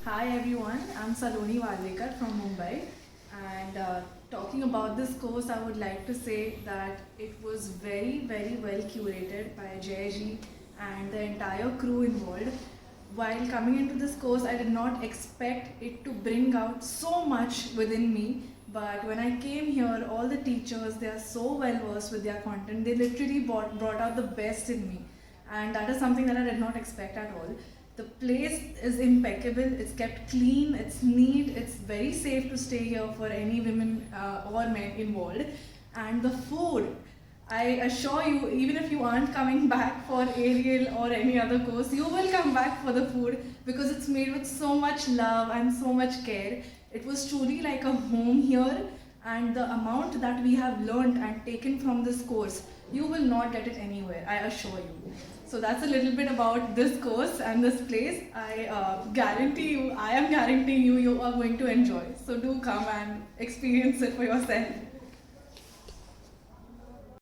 Hi everyone, I'm Saloni Ji from Mumbai, and talking about this course, I would like to say that it was very well curated by Jay Ji and the entire crew involved. While coming into this course, I did not expect it to bring out so much within me. But when I came here, all the teachers, they are so well versed with their content. They literally brought out the best in me. And that is something that I did not expect at all. The place is impeccable, it's kept clean, it's neat, it's very safe to stay here for any women or men involved. And the food, I assure you, even if you aren't coming back for Ariel or any other course, you will come back for the food because it's made with so much love and so much care. It was truly like a home here, and the amount that we have learned and taken from this course, you will not get it anywhere, I assure you. So that's a little bit about this course and this place. I am guaranteeing you, you are going to enjoy. So do come and experience it for yourself.